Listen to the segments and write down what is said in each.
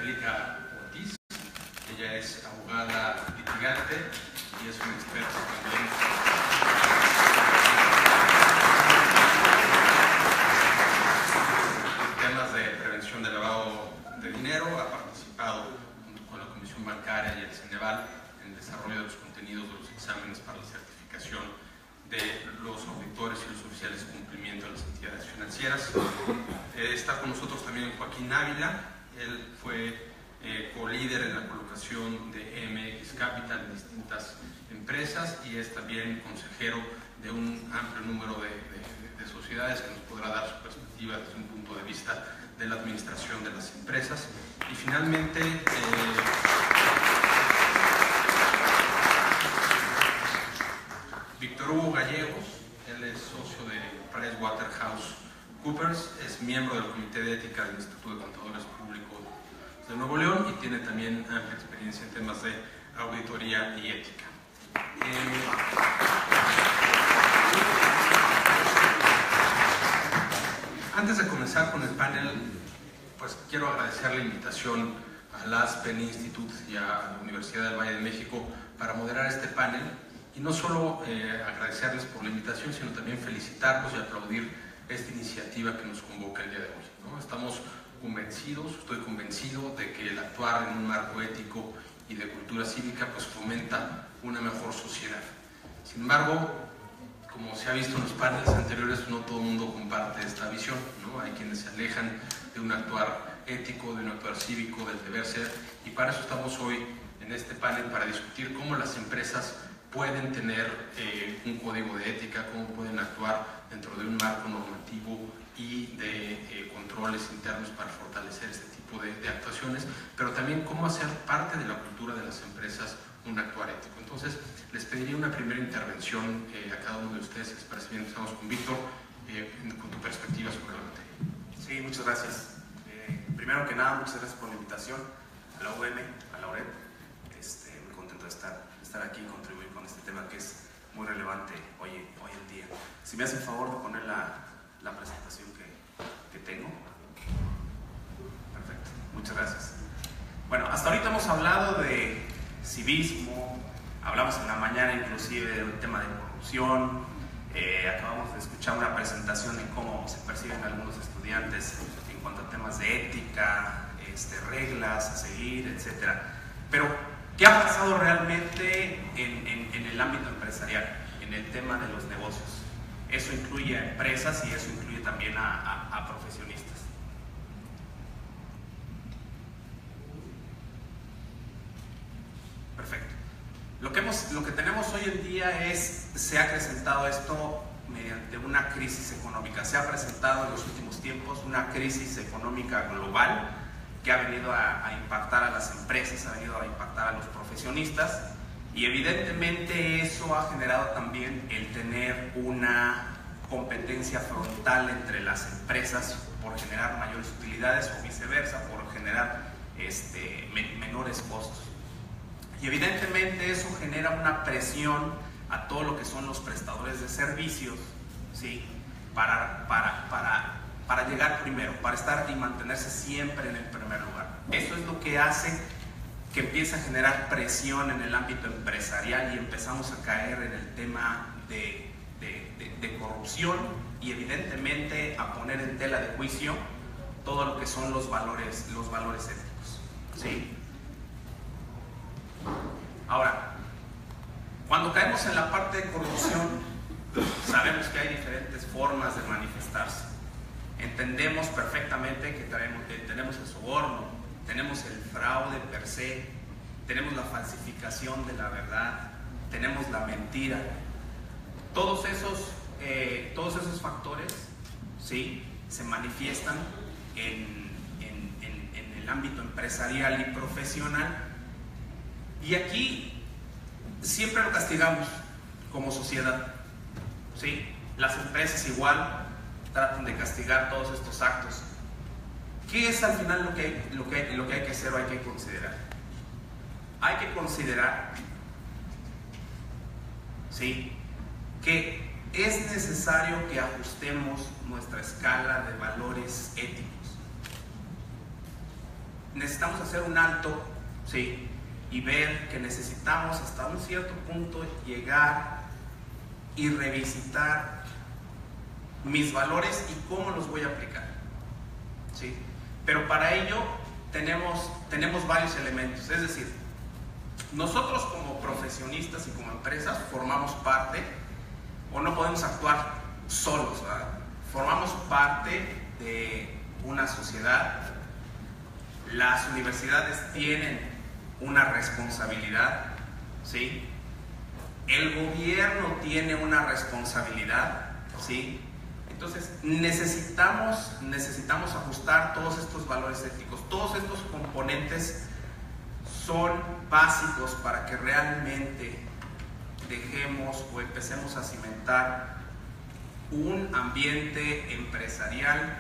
Angélica Ortiz. Ella es abogada litigante y es una experta también en temas de prevención del lavado de dinero. Ha participado junto con la Comisión Bancaria y el Ceneval en el desarrollo de los contenidos de los exámenes para la certificación de los auditores y los oficiales de cumplimiento de las entidades financieras. Está con nosotros también Joaquín Ávila. Él fue co-líder en la colocación de MX Capital en distintas empresas y es también consejero de un amplio número de sociedades que nos podrá dar su perspectiva desde un punto de vista de la administración de las empresas. Y finalmente, Víctor Hugo Gallegos. Él es socio de PricewaterhouseCoopers, es miembro del Comité de Ética del Instituto de Contadores Públicos de Nuevo León y tiene también amplia experiencia en temas de auditoría y ética. Antes de comenzar con el panel, pues quiero agradecer la invitación al Aspen Institute y a la Universidad del Valle de México para moderar este panel. Y no solo agradecerles por la invitación, sino también felicitarlos y aplaudir esta iniciativa que nos convoca el día de hoy, ¿no? Estamos convencidos, estoy convencido de que el actuar en un marco ético y de cultura cívica pues fomenta una mejor sociedad. Sin embargo, como se ha visto en los paneles anteriores, no todo el mundo comparte esta visión, ¿no? Hay quienes se alejan de un actuar ético, de un actuar cívico, del deber ser, y para eso estamos hoy en este panel, para discutir cómo las empresas pueden tener un código de ética, cómo pueden actuar dentro de un marco normativo y de controles internos para fortalecer este tipo de actuaciones, pero también cómo hacer parte de la cultura de las empresas un actuar ético. Entonces, les pediría una primera intervención a cada uno de ustedes, si les parece bien. Empezamos con Víctor, con tu perspectiva sobre la materia. Sí, muchas gracias. Primero que nada, muchas gracias por la invitación a la UM, a la ORED. Muy contento de estar aquí y contribuir con este tema que es muy relevante hoy en día. Si me hacen favor de poner la presentación que tengo. Perfecto, muchas gracias. Bueno, hasta ahorita hemos hablado de civismo, hablamos en la mañana inclusive del tema de corrupción, acabamos de escuchar una presentación de cómo se perciben algunos estudiantes en cuanto a temas de ética, reglas a seguir, etc. Pero, ¿qué ha pasado realmente en el ámbito empresarial, en el tema de los negocios? Eso incluye a empresas y eso incluye también a profesionistas. Perfecto. Lo que tenemos hoy en día se ha acrecentado esto mediante una crisis económica. Se ha presentado en los últimos tiempos una crisis económica global que ha venido a impactar a las empresas, ha venido a impactar a los profesionistas, y evidentemente eso ha generado también el tener una competencia frontal entre las empresas por generar mayores utilidades o viceversa, por generar menores costos. Y evidentemente eso genera una presión a todo lo que son los prestadores de servicios, ¿sí? para llegar primero, para estar y mantenerse siempre en el primer lugar. Eso es lo que hace que empiece a generar presión en el ámbito empresarial y empezamos a caer en el tema de corrupción y evidentemente a poner en tela de juicio todo lo que son los valores éticos, ¿sí? Ahora, cuando caemos en la parte de corrupción, sabemos que hay diferentes formas de manifestarse. Entendemos perfectamente que tenemos el soborno, tenemos el fraude per se, tenemos la falsificación de la verdad, tenemos la mentira. Todos esos factores, ¿sí?, se manifiestan en el ámbito empresarial y profesional. Y aquí siempre lo castigamos como sociedad, ¿sí? Las empresas igual tratan de castigar todos estos actos. ¿Qué es al final lo que hay que hacer o hay que considerar? Hay que considerar, ¿sí?, que es necesario que ajustemos nuestra escala de valores éticos. necesitamos hacer un alto, ¿sí? Y ver que necesitamos hasta un cierto punto llegar y revisitar mis valores y cómo los voy a aplicar, ¿sí? Pero para ello tenemos varios elementos, es decir, nosotros como profesionistas y como empresas formamos parte, o no podemos actuar solos, ¿verdad? Formamos parte de una sociedad. Las universidades tienen una responsabilidad, ¿sí? El gobierno tiene una responsabilidad, ¿sí? Entonces necesitamos ajustar todos estos valores éticos. Todos estos componentes son básicos para que realmente dejemos o empecemos a cimentar un ambiente empresarial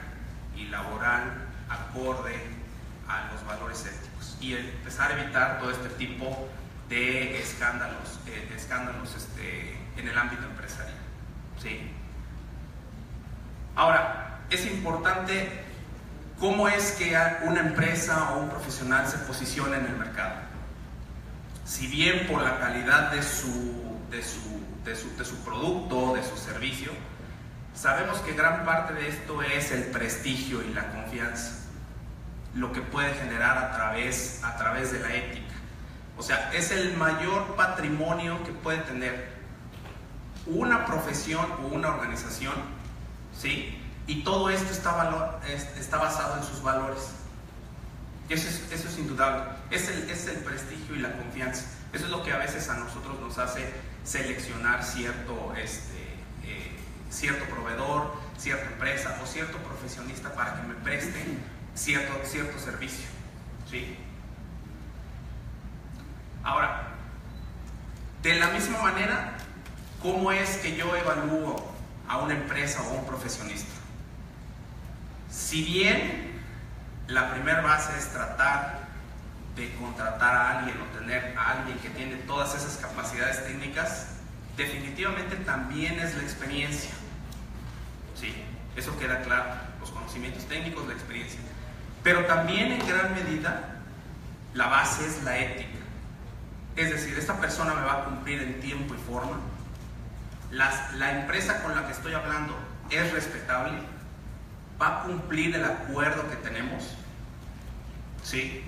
y laboral acorde a los valores éticos y empezar a evitar todo este tipo de escándalos en el ámbito empresarial, ¿sí? Ahora, es importante cómo es que una empresa o un profesional se posiciona en el mercado. Si bien por la calidad de su producto, de su servicio, sabemos que gran parte de esto es el prestigio y la confianza, lo que puede generar a través de la ética. O sea, es el mayor patrimonio que puede tener una profesión o una organización, ¿sí? Y todo esto está basado en sus valores. Eso es indudable. Es el prestigio y la confianza. Eso es lo que a veces a nosotros nos hace seleccionar cierto proveedor, cierta empresa o cierto profesionista para que me preste cierto servicio, ¿sí? Ahora, de la misma manera, ¿cómo es que yo evalúo a una empresa o a un profesionista? Si bien la primera base es tratar de contratar a alguien o tener a alguien que tiene todas esas capacidades técnicas, definitivamente también es la experiencia, ¿sí? Eso queda claro, los conocimientos técnicos, la experiencia. Pero también en gran medida la base es la ética. Es decir, esta persona me va a cumplir en tiempo y forma. La empresa con la que estoy hablando es respetable, va a cumplir el acuerdo que tenemos, ¿sí?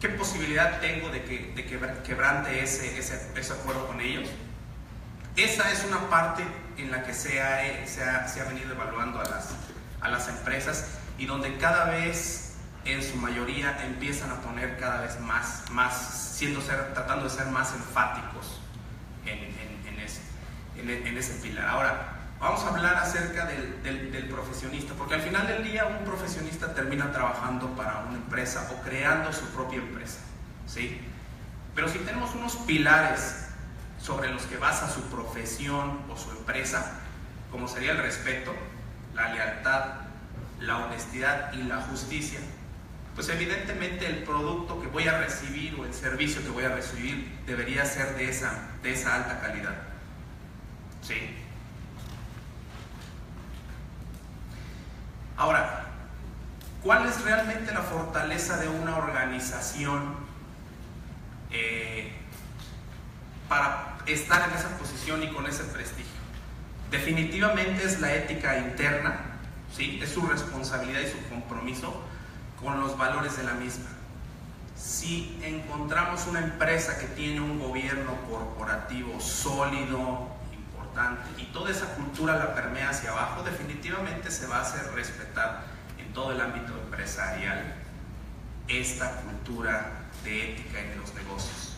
¿Qué posibilidad tengo de que quebrante ese acuerdo con ellos? Esa es una parte en la que se ha venido evaluando a las empresas y donde cada vez, en su mayoría, empiezan a poner cada vez más tratando de ser más enfáticos en ese pilar. Ahora, vamos a hablar acerca del profesionista, porque al final del día un profesionista termina trabajando para una empresa o creando su propia empresa, ¿sí? Pero si tenemos unos pilares sobre los que basa su profesión o su empresa, como sería el respeto, la lealtad, la honestidad y la justicia, pues evidentemente el producto que voy a recibir o el servicio que voy a recibir debería ser de esa alta calidad, ¿sí? Ahora, ¿cuál es realmente la fortaleza de una organización para estar en esa posición y con ese prestigio? Definitivamente es la ética interna, ¿sí? Es su responsabilidad y su compromiso con los valores de la misma. Si encontramos una empresa que tiene un gobierno corporativo sólido, importante, y toda esa cultura la permea hacia abajo, definitivamente se va a hacer respetar en todo el ámbito empresarial esta cultura de ética en los negocios.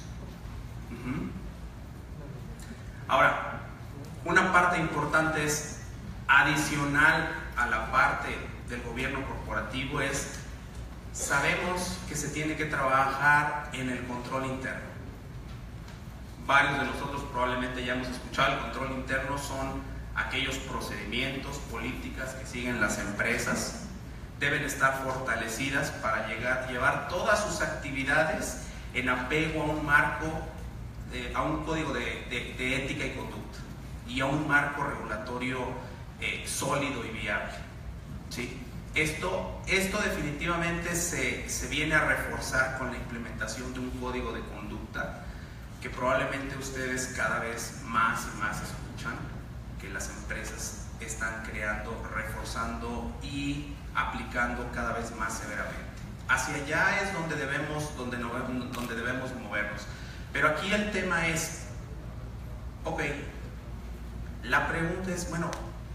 Ahora, una parte importante es, adicional a la parte del gobierno corporativo, sabemos que se tiene que trabajar en el control interno. Varios de nosotros probablemente ya hemos escuchado, el control interno son aquellos procedimientos, políticas que siguen las empresas, deben estar fortalecidas para llevar todas sus actividades en apego a un marco, a un código de ética y conducta y a un marco regulatorio sólido y viable, ¿sí? Esto definitivamente se viene a reforzar con la implementación de un código de conducta que probablemente ustedes cada vez más y más escuchan que las empresas están creando, reforzando y aplicando cada vez más severamente. Hacia allá es donde debemos movernos. Pero aquí el tema es, ok, la pregunta es, bueno,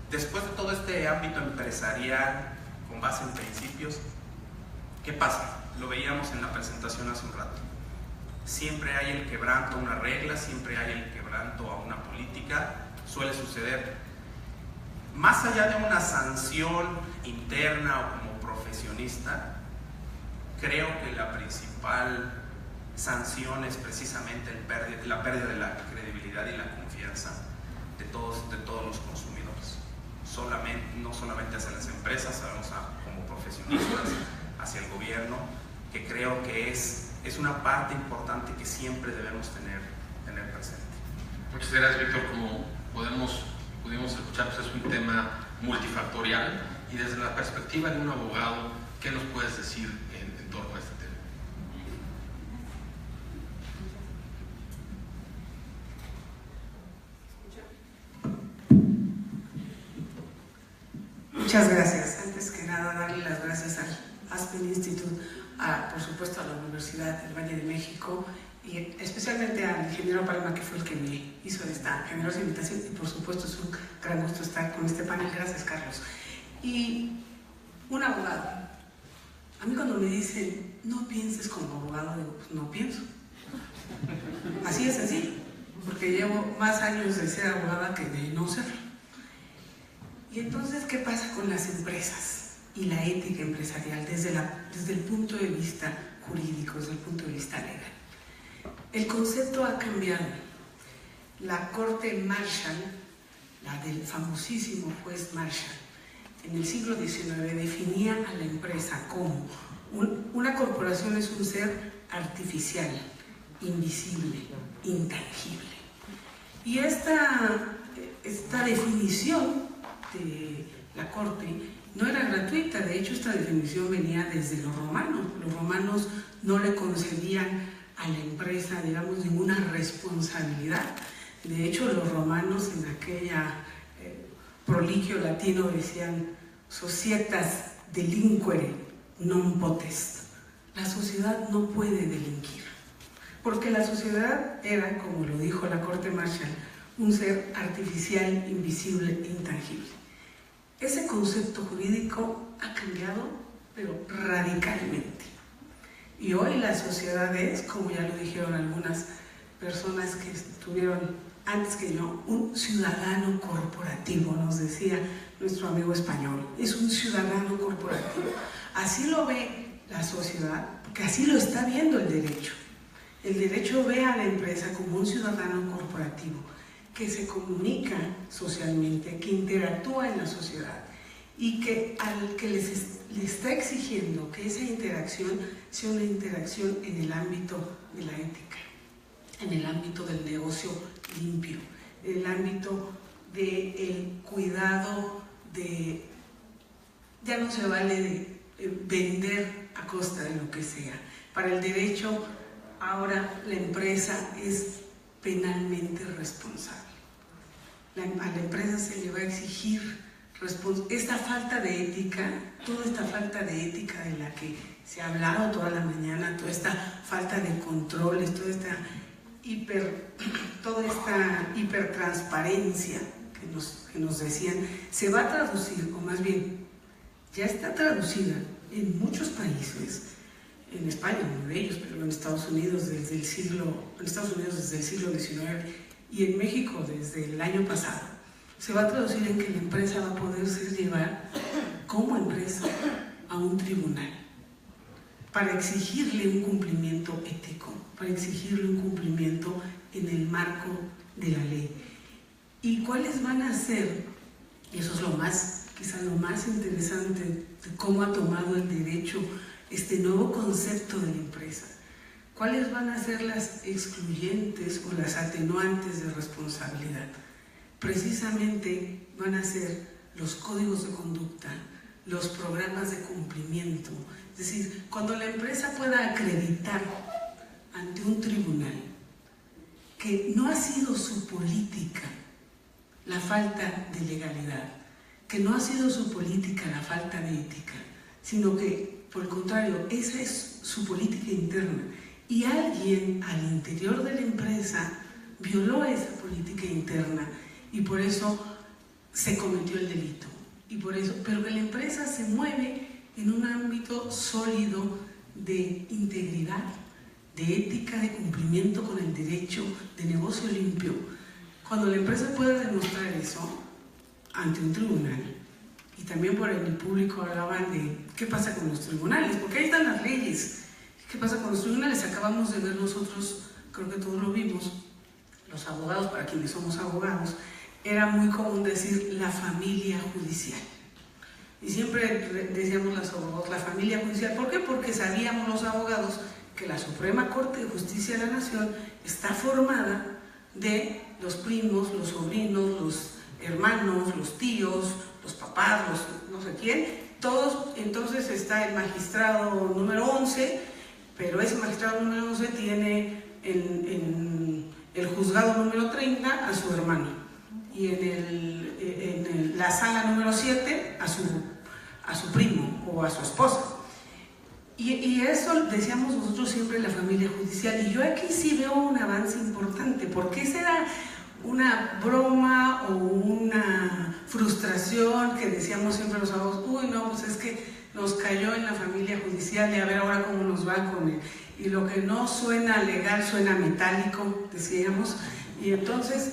después de todo este ámbito empresarial con base en principios, ¿qué pasa? Lo veíamos en la presentación hace un rato. Siempre hay el quebranto a una regla, siempre hay el quebranto a una política, suele suceder. Más allá de una sanción interna o como profesionista, creo que la principal sanción es precisamente la pérdida de la credibilidad y la confianza de todos los consumidores. No solamente hacia las empresas, sabemos como profesionistas, hacia el gobierno, que creo que es una parte importante que siempre debemos tener presente. Muchas gracias, Víctor. Como pudimos escuchar, pues es un tema multifactorial, y desde la perspectiva de un abogado, ¿qué nos puedes decir en torno a este tema? Muchas gracias. Antes que nada, darle las gracias al Aspen Institute, por supuesto a la Universidad del Valle de México y especialmente al ingeniero Palma, que fue el que me hizo esta generosa invitación, y por supuesto es un gran gusto estar con este panel. Gracias, Carlos. Y un abogado. A mí cuando me dicen, no pienses como abogado, digo, pues no pienso. Así es así, porque llevo más años de ser abogada que de no serlo. Y entonces, ¿qué pasa con las empresas y la ética empresarial desde el punto de vista jurídico, desde el punto de vista legal? El concepto ha cambiado. La Corte Marshall, la del famosísimo juez Marshall, en el siglo XIX definía a la empresa como una corporación es un ser artificial, invisible, intangible. Y esta definición de la Corte no era gratuita. De hecho, esta definición venía desde los romanos. Los romanos no le concedían a la empresa, digamos, ninguna responsabilidad. De hecho, los romanos en aquella proligio latino decían societas delinquere non potest. La sociedad no puede delinquir, porque la sociedad era, como lo dijo la Corte Marshall, un ser artificial, invisible e intangible. Ese concepto jurídico ha cambiado, pero radicalmente. Y hoy la sociedad es, como ya lo dijeron algunas personas que estuvieron antes que yo, un ciudadano corporativo, nos decía nuestro amigo español. Es un ciudadano corporativo. Así lo ve la sociedad, porque así lo está viendo el derecho. El derecho ve a la empresa como un ciudadano corporativo que se comunica socialmente, que interactúa en la sociedad y que al que le está exigiendo que esa interacción sea una interacción en el ámbito de la ética, en el ámbito del negocio limpio, en el ámbito del cuidado de... Ya no se vale de vender a costa de lo que sea. Para el derecho, ahora la empresa es penalmente responsable. A la empresa se le va a exigir esta falta de ética, toda esta falta de ética de la que se ha hablado toda la mañana, toda esta falta de controles, toda esta hipertransparencia que nos decían, se va a traducir, o más bien, ya está traducida en muchos países, en España, uno de ellos, pero en Estados Unidos desde el siglo XIX y en México desde el año pasado. Se va a traducir en que la empresa va a poder ser llevada como empresa a un tribunal para exigirle un cumplimiento ético, para exigirle un cumplimiento en el marco de la ley. ¿Y cuáles van a ser? Y eso es quizá lo más interesante de cómo ha tomado el derecho este nuevo concepto de la empresa. ¿Cuáles van a ser las excluyentes o las atenuantes de responsabilidad? Precisamente van a ser los códigos de conducta, los programas de cumplimiento. Es decir, cuando la empresa pueda acreditar ante un tribunal que no ha sido su política la falta de legalidad, que no ha sido su política la falta de ética, sino que, por el contrario, esa es su política interna, y alguien al interior de la empresa violó esa política interna y por eso se cometió el delito. Y por eso, pero que la empresa se mueve en un ámbito sólido de integridad, de ética, de cumplimiento con el derecho, de negocio limpio. Cuando la empresa pueda demostrar eso ante un tribunal, y también por el público hablaban de qué pasa con los tribunales, porque ahí están las leyes. ¿Qué pasa con los tribunales? Acabamos de ver nosotros, creo que todos lo vimos, los abogados, para quienes somos abogados, era muy común decir la familia judicial. Y siempre decíamos los abogados, la familia judicial. ¿Por qué? Porque sabíamos los abogados que la Suprema Corte de Justicia de la Nación está formada de los primos, los sobrinos, los hermanos, los tíos, los papás, los no sé quién, todos. Entonces está el magistrado número 11, pero ese magistrado número 11 tiene en el juzgado número 30 a su hermano, y en la sala número 7 a su primo o a su esposa. Y eso decíamos nosotros siempre, la familia judicial. Y yo aquí sí veo un avance importante, porque esa era una broma o una frustración que decíamos siempre los abogados: uy, no, pues es que nos cayó en la familia judicial y a ver ahora cómo nos va con él. Y lo que no suena legal suena metálico, decíamos. Y entonces,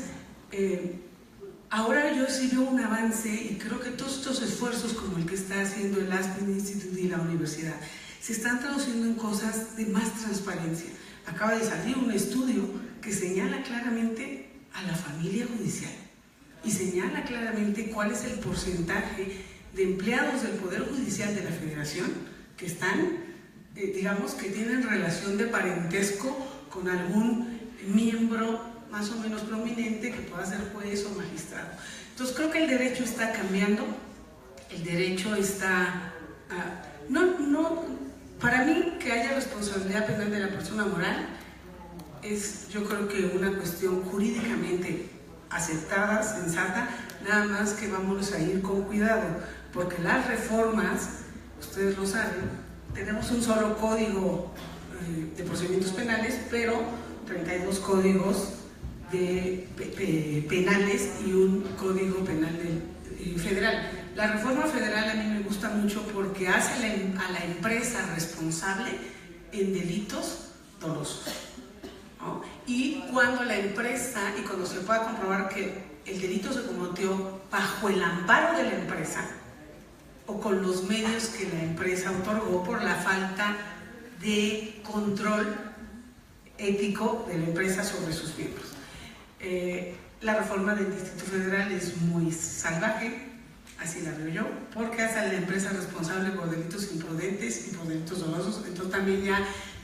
ahora yo sí veo un avance, y creo que todos estos esfuerzos como el que está haciendo el Aspen Institute y la universidad se están traduciendo en cosas de más transparencia. Acaba de salir un estudio que señala claramente a la familia judicial y señala claramente cuál es el porcentaje de empleados del Poder Judicial de la Federación que están, digamos, que tienen relación de parentesco con algún miembro más o menos prominente que pueda ser juez o magistrado. Entonces creo que el derecho está cambiando, el derecho está... para mí, que haya responsabilidad penal de la persona moral es, yo creo que una cuestión jurídicamente aceptada, sensata, nada más que vámonos a ir con cuidado, porque las reformas, ustedes lo saben, tenemos un solo código de procedimientos penales, pero 32 códigos penales y un código penal federal. La reforma federal a mí me gusta mucho porque hace a la empresa responsable en delitos dolosos, ¿no? Y cuando la empresa, y cuando se pueda comprobar que el delito se cometió bajo el amparo de la empresa o con los medios que la empresa otorgó por la falta de control ético de la empresa sobre sus miembros. La reforma del Distrito Federal es muy salvaje, así la veo yo, porque hace a la empresa responsable por delitos imprudentes y por delitos dolosos. Entonces también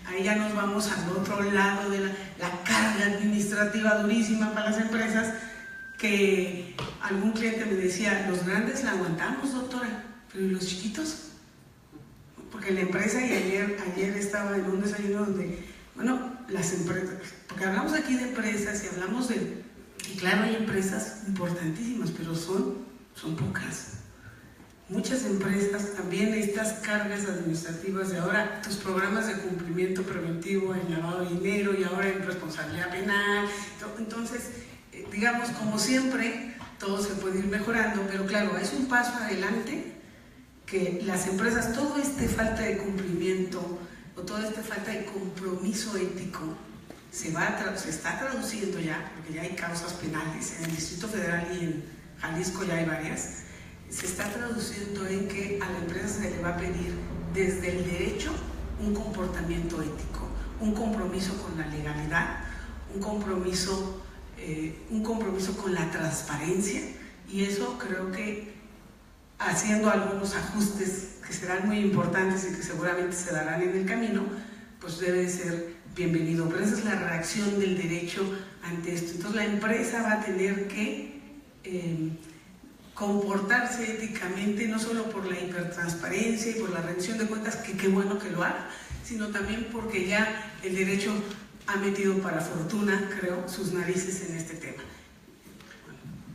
ahí ya nos vamos al otro lado de la carga administrativa durísima para las empresas, que algún cliente me decía: los grandes la aguantamos, doctora, pero ¿y los chiquitos? Porque la empresa, y ayer estaba en un desayuno donde, bueno, las empresas, porque hablamos aquí de empresas y hablamos y claro, hay empresas importantísimas, pero son pocas. Muchas empresas también, estas cargas administrativas de ahora, tus programas de cumplimiento preventivo en lavado de dinero y ahora en responsabilidad penal. Entonces, digamos, como siempre, todo se puede ir mejorando, pero claro, es un paso adelante que las empresas, toda esta falta de cumplimiento o toda esta falta de compromiso ético se está traduciendo ya, porque ya hay causas penales en el Distrito Federal y en Jalisco ya hay varias. Se está traduciendo en que a la empresa se le va a pedir desde el derecho un comportamiento ético, un compromiso con la legalidad, un compromiso con la transparencia, y eso creo que haciendo algunos ajustes que serán muy importantes y que seguramente se darán en el camino, pues debe ser bienvenido. Pero esa es la reacción del derecho ante esto. Entonces la empresa va a tener que comportarse éticamente, no solo por la hipertransparencia y por la rendición de cuentas, que qué bueno que lo haga, sino también porque ya el derecho ha metido para fortuna, creo, sus narices en este tema.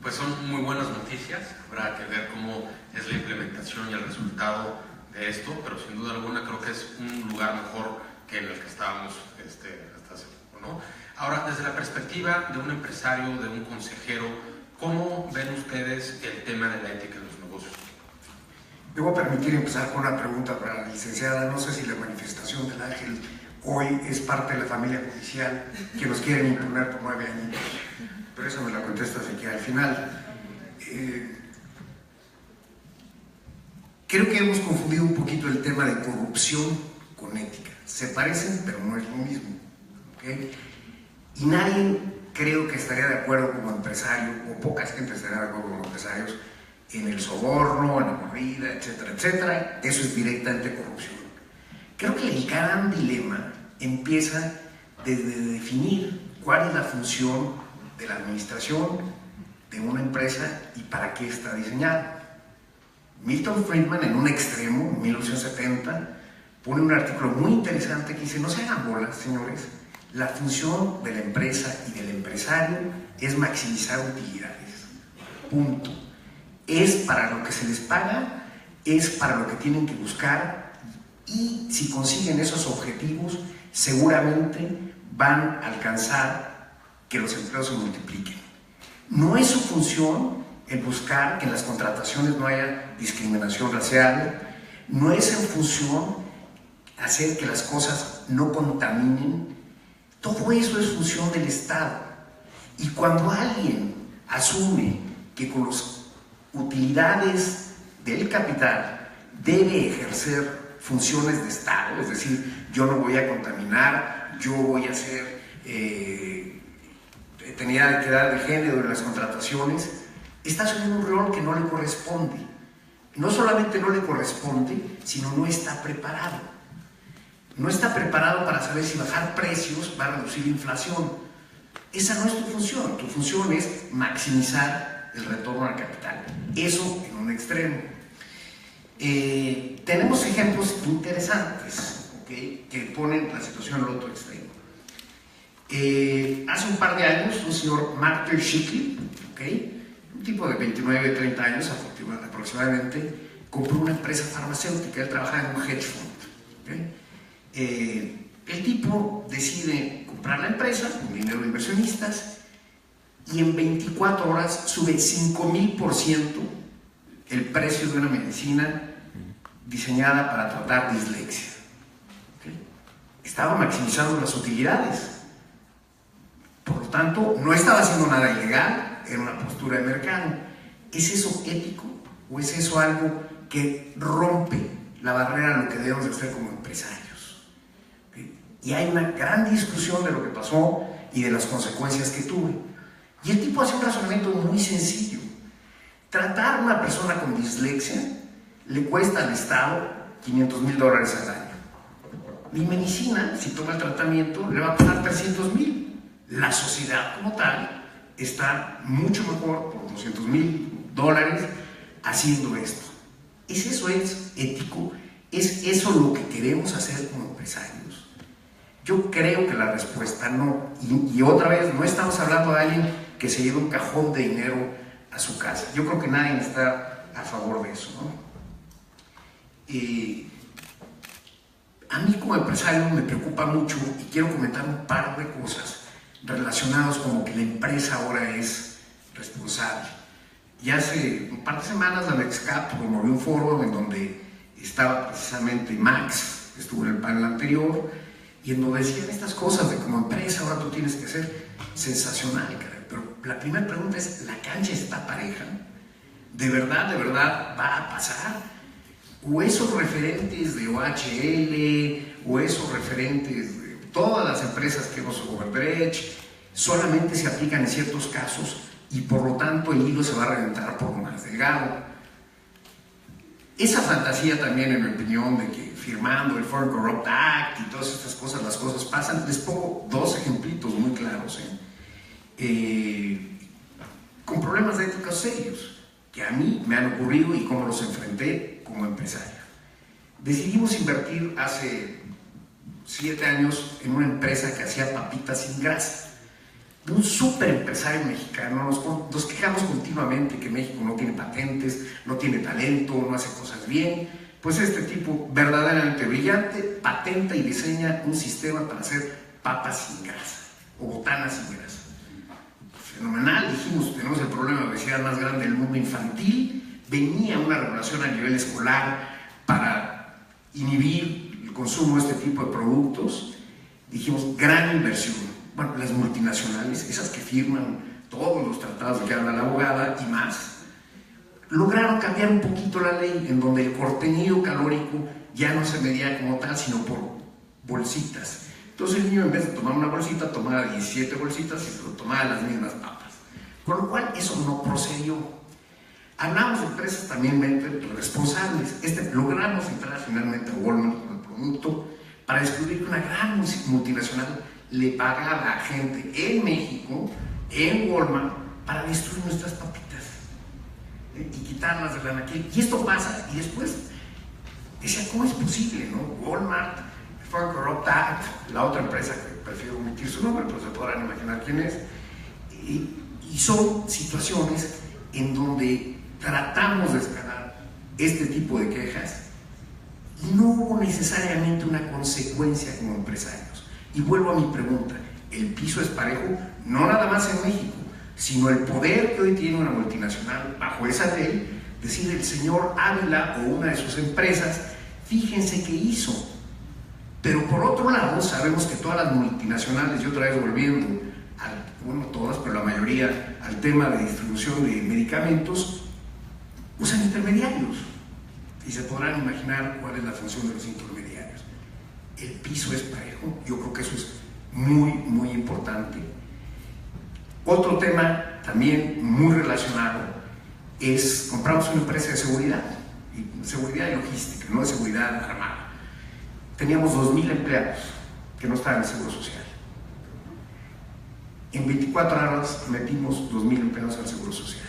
Pues son muy buenas noticias, habrá que ver cómo es la implementación y el resultado de esto, pero sin duda alguna creo que es un lugar mejor que en el que estábamos hasta hace poco, ¿no? Ahora, desde la perspectiva de un empresario, de un consejero, ¿cómo ven ustedes el tema de la ética en los negocios? Me voy a permitir empezar con una pregunta para la licenciada. No sé si la manifestación del Ángel hoy es parte de la familia judicial que nos quieren imponer por 9 años, pero eso me la contestas aquí al final. Creo que hemos confundido un poquito el tema de corrupción con ética. Se parecen, pero no es lo mismo, ¿okay? Y nadie, creo que estaría de acuerdo como empresario, o poca gente estaría de acuerdo como empresarios, en el soborno, en la mordida, etcétera, etcétera. Eso es directamente corrupción. Creo que el gran dilema empieza desde definir cuál es la función de la administración de una empresa y para qué está diseñada. Milton Friedman, en un extremo, en 1970, pone un artículo muy interesante que dice: no se hagan bolas, señores, la función de la empresa y del empresario es maximizar utilidades, punto. Es para lo que se les paga, es para lo que tienen que buscar, y si consiguen esos objetivos seguramente van a alcanzar que los empleos se multipliquen. No es su función el buscar que en las contrataciones no haya discriminación racial, no es en función hacer que las cosas no contaminen. Todo eso es función del Estado. Y cuando alguien asume que con las utilidades del capital debe ejercer funciones de Estado, es decir, yo no voy a contaminar, yo voy a hacer tenía equidad de género en las contrataciones, está asumiendo un rol que no le corresponde. No solamente no le corresponde, sino no está preparado. No está preparado para saber si bajar precios va a reducir la inflación. Esa no es tu función. Tu función es maximizar el retorno al capital. Eso en un extremo. Tenemos ejemplos interesantes, ¿okay?, que ponen la situación al otro extremo. Hace un par de años, un señor Martin Shickley, ¿okay?, un tipo de 29, 30 años aproximadamente, compró una empresa farmacéutica. Él trabajaba en un hedge fund, ¿okay? El tipo decide comprar la empresa con dinero de inversionistas y en 24 horas sube 5000% el precio de una medicina diseñada para tratar dislexia, ¿okay? Estaba maximizando las utilidades. Por lo tanto, no estaba haciendo nada ilegal, era una postura de mercado. ¿Es eso ético o es eso algo que rompe la barrera a lo que debemos de hacer como empresarios? ¿Okay? Y hay una gran discusión de lo que pasó y de las consecuencias que tuvo. Y el tipo hace un razonamiento muy sencillo. Tratar a una persona con dislexia le cuesta al Estado $500,000 al año. Mi medicina, si toma el tratamiento, le va a costar $300,000. La sociedad como tal está mucho mejor por $200,000 haciendo esto. ¿Es eso ético? ¿Es eso lo que queremos hacer como empresarios? Yo creo que la respuesta no. Y otra vez, no estamos hablando de alguien que se lleva un cajón de dinero a su casa. Yo creo que nadie está a favor de eso, ¿no? A mí como empresario me preocupa mucho y quiero comentar un par de cosas relacionados como que la empresa ahora es responsable. Y hace un par de semanas la Mexcap promovió un foro en donde estaba precisamente Max, estuvo en el panel anterior, y en donde decían estas cosas de como empresa ahora tú tienes que ser sensacional, caray. Pero la primera pregunta es: ¿la cancha está pareja? ¿De verdad va a pasar? ¿O esos referentes de OHL o esos referentes de todas las empresas que hemos Overdredge solamente se aplican en ciertos casos y por lo tanto el hilo se va a reventar por lo más delgado? Esa fantasía también, en mi opinión, de que firmando el Foreign Corrupt Act y todas estas cosas, las cosas pasan. Les pongo dos ejemplitos muy claros, con problemas de ética serios. que a mí me han ocurrido y cómo los enfrenté como empresario. Decidimos invertir hace 7 años en una empresa que hacía papitas sin grasa. De un súper empresario mexicano. Nos quejamos continuamente que México no tiene patentes, no tiene talento, no hace cosas bien. Pues este tipo, verdaderamente brillante, patenta y diseña un sistema para hacer papas sin grasa o botanas sin grasa. Fenomenal, dijimos, tenemos el problema de obesidad más grande del mundo infantil. Venía una regulación a nivel escolar para inhibir el consumo de este tipo de productos. Dijimos, gran inversión. Bueno, las multinacionales, esas que firman todos los tratados de que habla la abogada y más, lograron cambiar un poquito la ley en donde el contenido calórico ya no se medía como tal, sino por bolsitas. Entonces el niño, en vez de tomar una bolsita, tomaba 17 bolsitas y tomaba las mismas papas. Con lo cual eso no procedió. Hablamos de empresas también responsables. Logramos entrar finalmente a Walmart con el producto para descubrir que una gran multinacional le pagaba a gente en México, en Walmart, para destruir nuestras papitas y quitarlas de la anaquel. Y esto pasa, y después decía, ¿cómo es posible, no? Walmart, Foreign Corrupt Act, la otra empresa que prefiero omitir su nombre, pero se podrán imaginar quién es. Y son situaciones en donde tratamos de escalar este tipo de quejas y no hubo necesariamente una consecuencia como empresarios. Y vuelvo a mi pregunta, ¿el piso es parejo? No nada más en México, sino el poder que hoy tiene una multinacional bajo esa ley, decir el señor Ávila o una de sus empresas, fíjense qué hizo. Pero por otro lado, sabemos que todas las multinacionales, y otra vez volviendo, bueno, todas, pero la mayoría, al tema de distribución de medicamentos, usan intermediarios. Y se podrán imaginar cuál es la función de los intermediarios. El piso es parejo, yo creo que eso es muy, muy importante. Otro tema también muy relacionado es, compramos una empresa de seguridad y logística, no de seguridad armada. Teníamos 2,000 empleados que no estaban en Seguro Social. En 24 horas metimos 2,000 empleados al Seguro Social.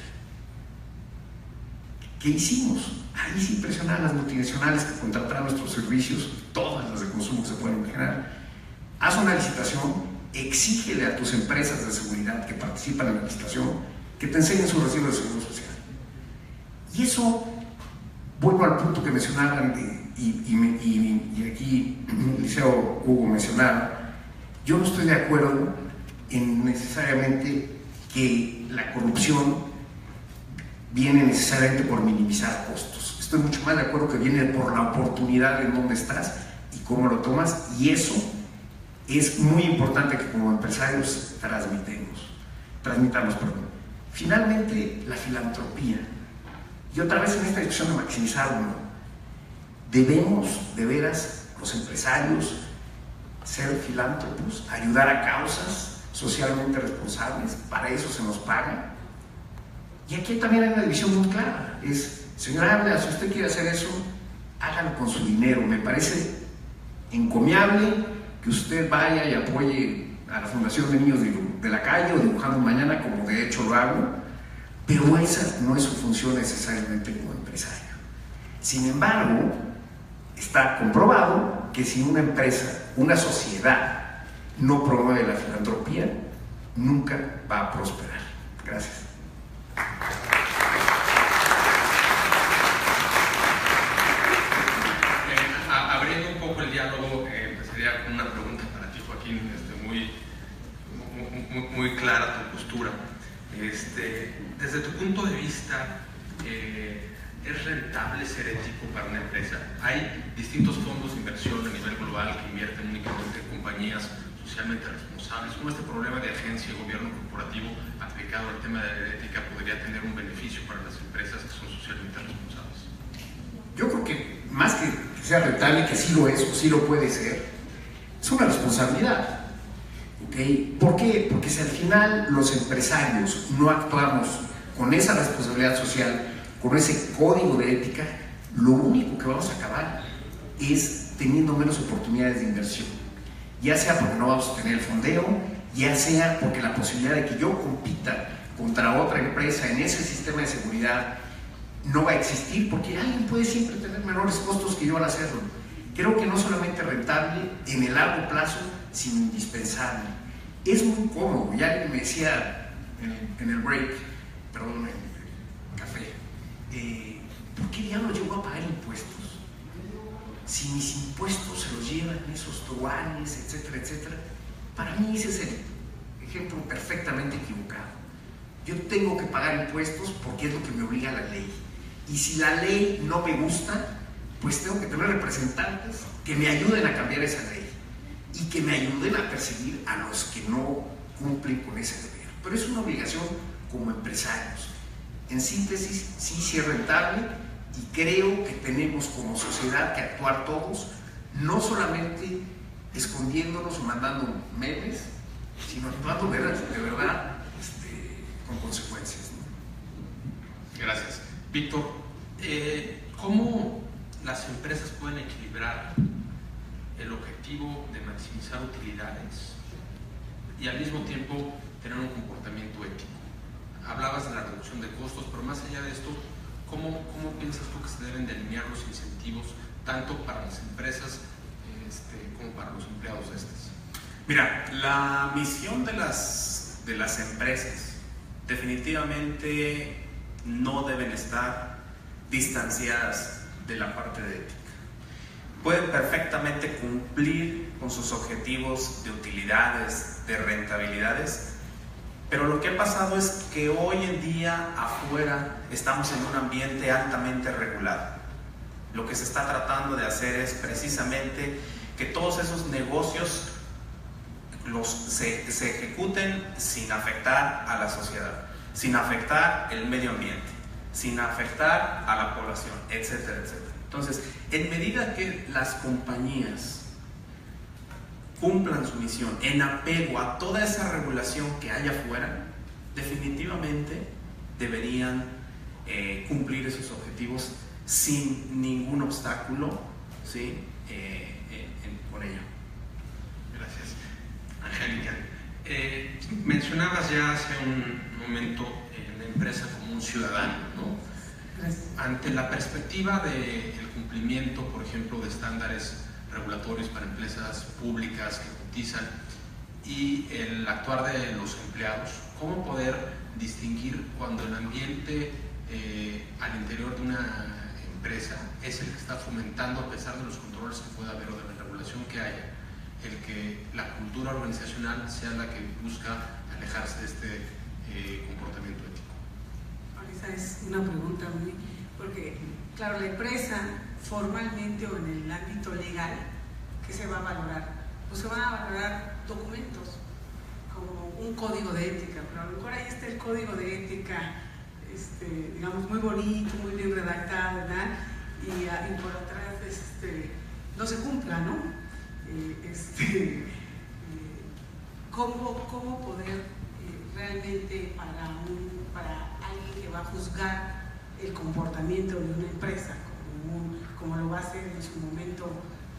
¿Qué hicimos? Ahí sí presionar a las multinacionales que contrataron nuestros servicios, todas las de consumo que se pueden imaginar. Haz una licitación, exígele a tus empresas de seguridad que participan en la licitación que te enseñen su recibo de Seguro Social. Y eso, vuelvo al punto que mencionaban, y aquí el liceo Hugo mencionaba, yo no estoy de acuerdo en necesariamente que la corrupción viene necesariamente por minimizar costos. Estoy mucho más de acuerdo que viene por la oportunidad en donde estás y cómo lo tomas, y eso es muy importante que como empresarios transmitamos. Finalmente, la filantropía. Y otra vez en esta discusión de maximizar uno, debemos, de veras, los empresarios, ser filántropos, ayudar a causas socialmente responsables, para eso se nos paga. Y aquí también hay una división muy clara, es, señora Ávila, si usted quiere hacer eso, hágalo con su dinero. Me parece encomiable que usted vaya y apoye a la Fundación de Niños de la Calle o Dibujando Mañana, como de hecho lo hago, pero esa no es su función necesariamente como empresario. Sin embargo, está comprobado que si una empresa, una sociedad, no promueve la filantropía, nunca va a prosperar. Gracias. Abriendo un poco el diálogo, empezaría con una pregunta para ti, Joaquín, muy clara tu postura. Desde tu punto de vista, ¿es rentable ser ético para una empresa? Hay distintos fondos de inversión a nivel global que invierten únicamente en compañías socialmente responsables. ¿Cómo este problema de agencia y gobierno corporativo aplicado al tema de la ética podría tener un beneficio para las empresas que son socialmente responsables? Yo creo que más que sea rentable, que sí lo es o sí lo puede ser, es una responsabilidad. ¿Okay? ¿Por qué? Porque si al final los empresarios no actuamos con esa responsabilidad social, con ese código de ética, lo único que vamos a acabar es teniendo menos oportunidades de inversión. Ya sea porque no vamos a tener el fondeo, ya sea porque la posibilidad de que yo compita contra otra empresa en ese sistema de seguridad no va a existir porque alguien puede siempre tener menores costos que yo al hacerlo. Creo que no solamente rentable en el largo plazo, sino indispensable. Es muy cómodo. Ya alguien me decía en el break, perdón, en el café, ¿por qué diablos yo voy a pagar impuestos? Si mis impuestos se los llevan esos truanes, etcétera, etcétera. Para mí ese es el ejemplo perfectamente equivocado. Yo tengo que pagar impuestos porque es lo que me obliga la ley. Y si la ley no me gusta, pues tengo que tener representantes que me ayuden a cambiar esa ley y que me ayuden a perseguir a los que no cumplen con ese deber. Pero es una obligación como empresarios. En síntesis, sí es rentable y creo que tenemos como sociedad que actuar todos, no solamente escondiéndonos o mandando memes, sino actuando de verdad con consecuencias, ¿no? Gracias. Víctor, ¿cómo las empresas pueden equilibrar el objetivo de maximizar utilidades y al mismo tiempo tener un comportamiento ético? Hablabas de la reducción de costos, pero más allá de esto, ¿cómo piensas tú que se deben de alinear los incentivos tanto para las empresas como para los empleados de estas? Mira, la misión de las empresas definitivamente no deben estar distanciadas de la parte de ética. Pueden perfectamente cumplir con sus objetivos de utilidades, de rentabilidades, pero lo que ha pasado es que hoy en día afuera estamos en un ambiente altamente regulado. Lo que se está tratando de hacer es precisamente que todos esos negocios se ejecuten sin afectar a la sociedad, sin afectar el medio ambiente, sin afectar a la población, etcétera, etcétera. Entonces, en medida que las compañías cumplan su misión en apego a toda esa regulación que hay afuera, definitivamente deberían cumplir esos objetivos sin ningún obstáculo, ¿sí? Con ello. Gracias. Angélica, mencionabas ya hace un momento la empresa como un ciudadano, ¿no? Gracias. Ante la perspectiva del cumplimiento, por ejemplo, de estándares regulatorios para empresas públicas que cotizan y el actuar de los empleados, ¿cómo poder distinguir cuando el ambiente al interior de una empresa es el que está fomentando, a pesar de los controles que pueda haber o de la regulación que haya, el que la cultura organizacional sea la que busca alejarse de este comportamiento ético? Esa es una pregunta muy... porque, claro, la empresa formalmente o en el ámbito legal, ¿qué se va a valorar? Pues se van a valorar documentos, como un código de ética, pero a lo mejor ahí está el código de ética, digamos, muy bonito, muy bien redactado, ¿verdad? Y por atrás no se cumpla, ¿no? ¿Cómo poder realmente para alguien que va a juzgar el comportamiento de una empresa, como lo va a hacer en su momento,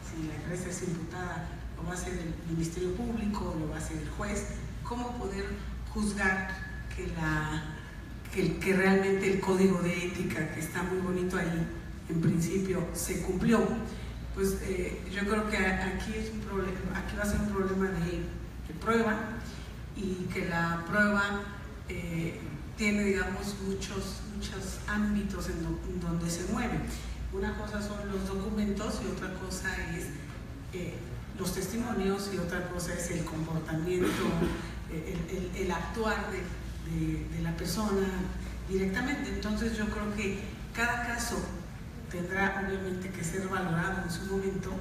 si la empresa es imputada, lo va a hacer el Ministerio Público, lo va a hacer el juez, cómo poder juzgar que realmente el código de ética, que está muy bonito ahí, en principio se cumplió? Pues yo creo que aquí va a ser un problema de prueba, y que la prueba tiene, digamos, muchos ámbitos en donde se mueve. Una cosa son los documentos y otra cosa es los testimonios y otra cosa es el comportamiento, el actuar de la persona directamente. Entonces yo creo que cada caso tendrá obviamente que ser valorado en su momento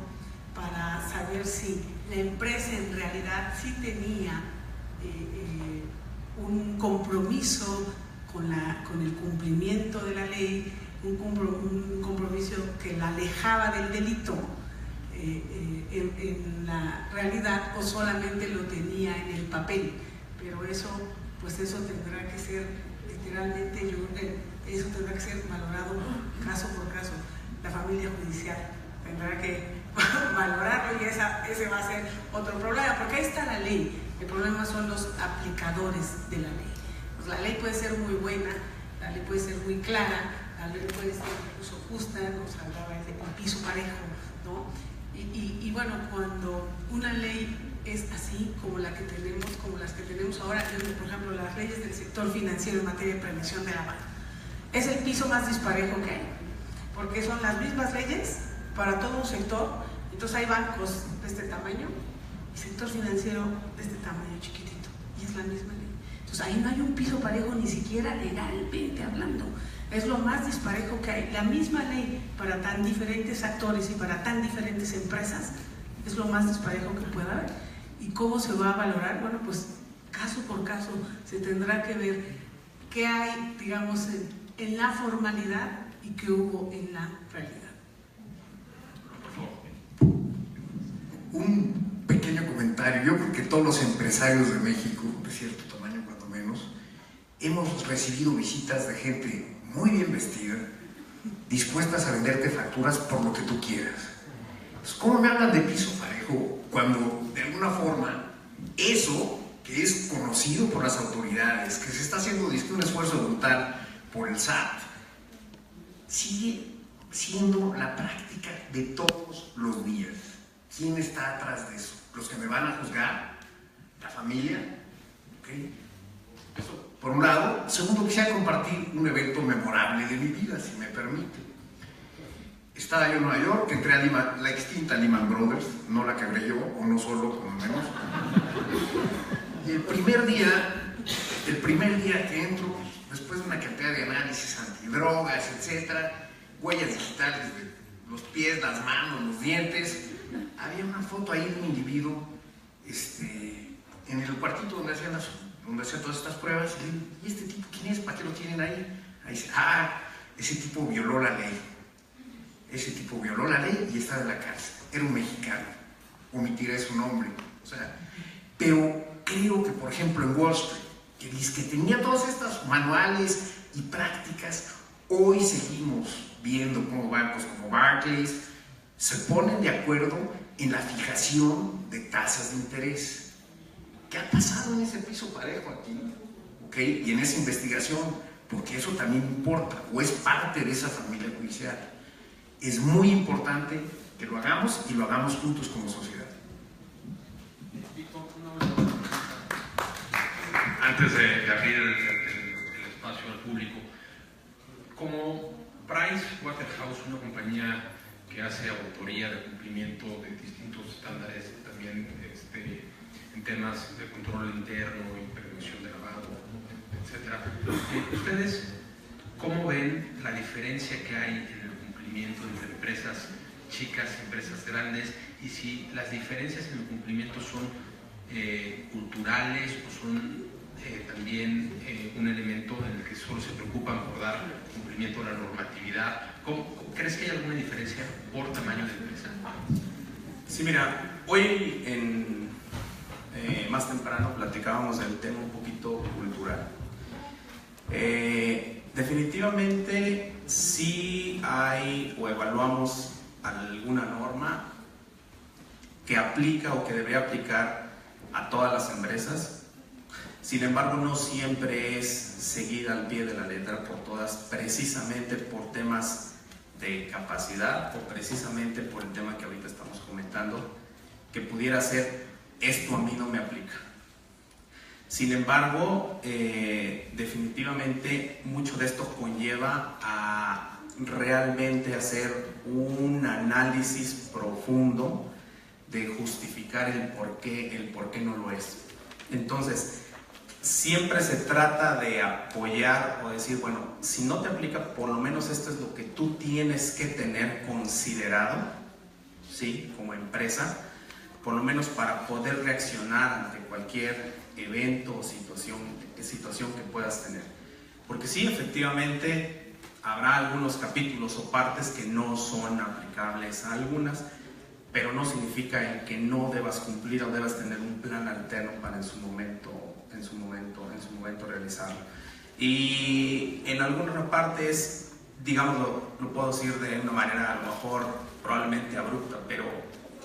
para saber si la empresa en realidad sí tenía un compromiso con el cumplimiento de la ley, un compromiso que la alejaba del delito en la realidad, o solamente lo tenía en el papel. Pero eso tendrá que ser literalmente, eso tendrá que ser valorado caso por caso. La familia judicial tendrá que valorarlo, y ese va a ser otro problema, porque ahí está la ley. El problema son los aplicadores de la ley. Pues la ley puede ser muy buena, la ley puede ser muy clara, la la ley puede ser incluso justa, nos hablaba de un piso parejo, ¿no? Y bueno, cuando una ley es así como la que tenemos, como las que tenemos ahora, por ejemplo, las leyes del sector financiero en materia de prevención de lavado, es el piso más disparejo que hay, porque son las mismas leyes para todo un sector. Entonces hay bancos de este tamaño y sector financiero de este tamaño chiquitito, y es la misma ley. Entonces ahí no hay un piso parejo ni siquiera legalmente hablando. Es lo más disparejo que hay. La misma ley para tan diferentes actores y para tan diferentes empresas es lo más disparejo que pueda haber. ¿Y cómo se va a valorar? Bueno, pues caso por caso se tendrá que ver qué hay, digamos, en la formalidad y qué hubo en la realidad. Un pequeño comentario. Yo creo que todos los empresarios de México, de cierto tamaño cuando menos, hemos recibido visitas de gente muy bien vestida, dispuestas a venderte facturas por lo que tú quieras. Pues, ¿cómo me hablan de piso parejo cuando de alguna forma eso que es conocido por las autoridades, que se está haciendo un esfuerzo brutal por el SAT, sigue siendo la práctica de todos los días? ¿Quién está atrás de eso? ¿Los que me van a juzgar? ¿La familia? ¿Okay? Eso, por un lado. Segundo, quisiera compartir un evento memorable de mi vida, si me permite. Estaba yo en Nueva York, entré a la extinta Lehman Brothers, no la quebré yo, o no solo, por lo menos. Y el primer día que entro, después de una cantidad de análisis antidrogas, etcétera, huellas digitales de los pies, las manos, los dientes, había una foto ahí de un individuo en el cuartito donde hacían todas estas pruebas. Y digo, ¿y este tipo quién es? ¿Para qué lo tienen ahí? Ahí dice, ese tipo violó la ley. Ese tipo violó la ley y está en la cárcel. Era un mexicano. Omitiré su nombre. O sea, pero creo que, por ejemplo, en Wall Street, que dice que tenía todos estos manuales y prácticas, hoy seguimos viendo cómo bancos como Barclays se ponen de acuerdo en la fijación de tasas de interés. ¿Qué ha pasado en ese piso parejo aquí? ¿Okay? Y en esa investigación, porque eso también importa, o es parte de esa familia judicial. Es muy importante que lo hagamos y lo hagamos juntos como sociedad. Antes de abrir el espacio al público, como Pricewaterhouse, una compañía que hace auditoría de cumplimiento de distintos estándares, también en temas de control interno y prevención de lavado, etc. ¿Ustedes cómo ven la diferencia que hay en el cumplimiento entre empresas chicas y empresas grandes? Y si las diferencias en el cumplimiento son culturales o son también un elemento en el que solo se preocupan por dar cumplimiento a la normatividad. ¿Crees que hay alguna diferencia por tamaño de empresa? Sí, mira, hoy más temprano platicábamos del tema un poquito cultural. Definitivamente sí hay o evaluamos alguna norma que aplica o que debe aplicar a todas las empresas. Sin embargo, no siempre es seguida al pie de la letra por todas, precisamente por temas de capacidad o precisamente por el tema que ahorita estamos comentando, que pudiera ser, esto a mí no me aplica. Sin embargo, definitivamente mucho de esto conlleva a realmente hacer un análisis profundo de justificar el por qué no lo es. Entonces, siempre se trata de apoyar o decir, bueno, si no te aplica, por lo menos esto es lo que tú tienes que tener considerado, ¿sí? Como empresa, por lo menos para poder reaccionar ante cualquier evento o situación que puedas tener. Porque sí, efectivamente, habrá algunos capítulos o partes que no son aplicables a algunas, pero no significa que no debas cumplir o debas tener un plan alterno para en su momento realizarlo. Y en algunas partes, digamos, lo puedo decir de una manera a lo mejor probablemente abrupta, pero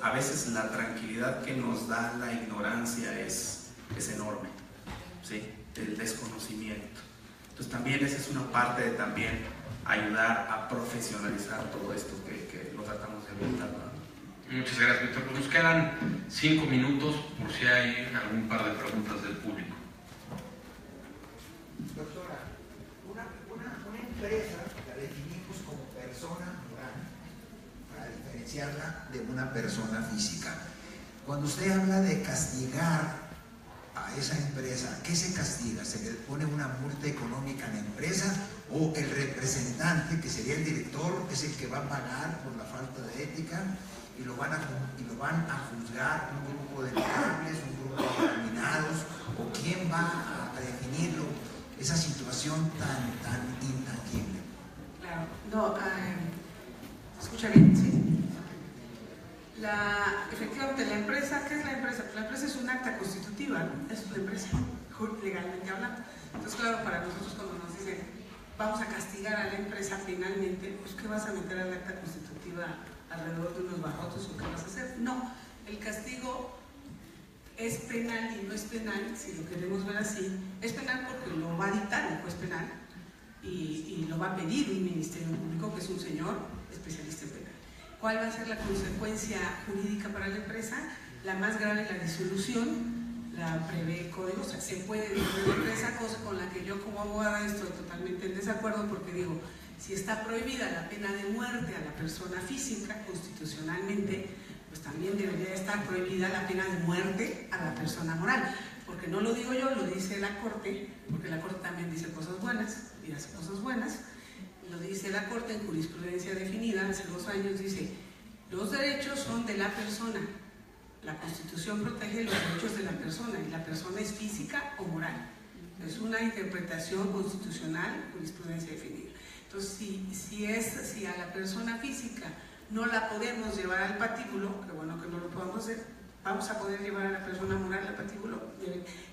a veces la tranquilidad que nos da la ignorancia es enorme, ¿sí? El desconocimiento. Entonces también esa es una parte de también ayudar a profesionalizar todo esto que lo tratamos de orientar, ¿no? Muchas gracias, Víctor. Pues nos quedan 5 minutos por si hay algún par de preguntas del público. Doctora, una empresa la definimos como persona moral, para diferenciarla de una persona física. Cuando usted habla de castigar a esa empresa, ¿qué se castiga? ¿Se le pone una multa económica a la empresa o el representante, que sería el director, es el que va a pagar por la falta de ética y lo van a juzgar un grupo de notables, un grupo de determinados, o quién va a definirlo, esa situación tan intangible? Claro, no, escucha bien, sí. Efectivamente, la empresa, ¿qué es la empresa? Pues la empresa es un acta constitutiva, ¿no? Es una empresa, legalmente hablando. Entonces, claro, para nosotros cuando nos dicen vamos a castigar a la empresa penalmente, pues ¿qué vas a meter al acta constitutiva alrededor de unos barrotes o qué vas a hacer? No, el castigo es penal y no es penal, si lo queremos ver así. Es penal porque lo va a dictar el juez penal y lo va a pedir un ministerio público, que es un señor especialista en penal. ¿Cuál va a ser la consecuencia jurídica para la empresa? La más grave es la disolución, la prevé el código, o sea, se puede disolver la empresa, cosa con la que yo como abogada estoy totalmente en desacuerdo, porque digo, si está prohibida la pena de muerte a la persona física constitucionalmente, pues también debería estar prohibida la pena de muerte a la persona moral, porque no lo digo yo, lo dice la Corte, porque la Corte también dice cosas buenas y hace cosas buenas. Lo dice la Corte en jurisprudencia definida, hace 2 años, dice, los derechos son de la persona. La Constitución protege los derechos de la persona, y la persona es física o moral. Es una interpretación constitucional, jurisprudencia definida. Entonces, si a la persona física no la podemos llevar al patíbulo, que bueno que no lo podamos hacer, vamos a poder llevar a la persona moral al patíbulo.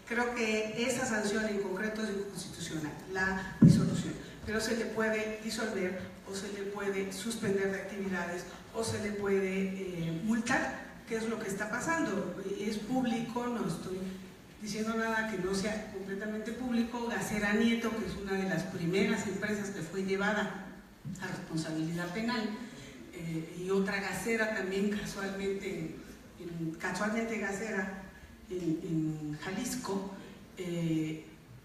Creo que esa sanción en concreto es inconstitucional, la disolución. Pero se le puede disolver o se le puede suspender de actividades o se le puede multar, que es lo que está pasando. Es público, no estoy diciendo nada que no sea completamente público. Gasera Nieto, que es una de las primeras empresas que fue llevada a responsabilidad penal, y otra gasera también casualmente gasera en Jalisco,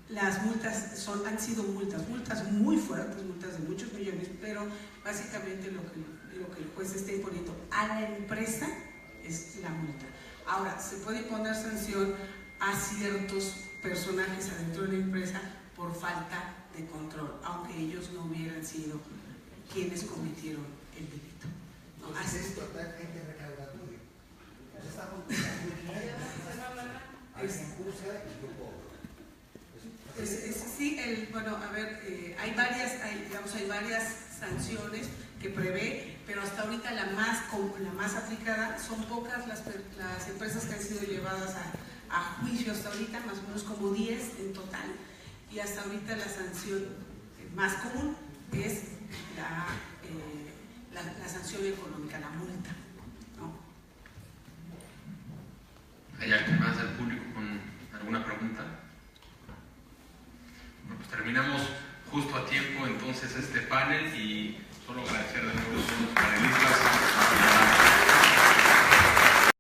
las multas han sido multas muy fuertes, multas de muchos millones, pero básicamente lo que el juez está imponiendo a la empresa es la multa. Ahora, se puede imponer sanción a ciertos personajes adentro de la empresa por falta de control, aunque ellos no hubieran sido quienes cometieron el delito. ¿No? Así es totalmente recaudatorio. Estamos alguien juzga y yo cobro. Sí, bueno, a ver, hay varias sanciones que prevé, pero hasta ahorita la más aplicada, son pocas las empresas que han sido llevadas a juicio hasta ahorita, más o menos como 10 en total, y hasta ahorita la sanción más común es la sanción económica, la multa, ¿no? ¿Hay alguien más del público con alguna pregunta? Bueno, pues terminamos justo a tiempo entonces este panel y solo agradecer de nuevo a todos los panelistas.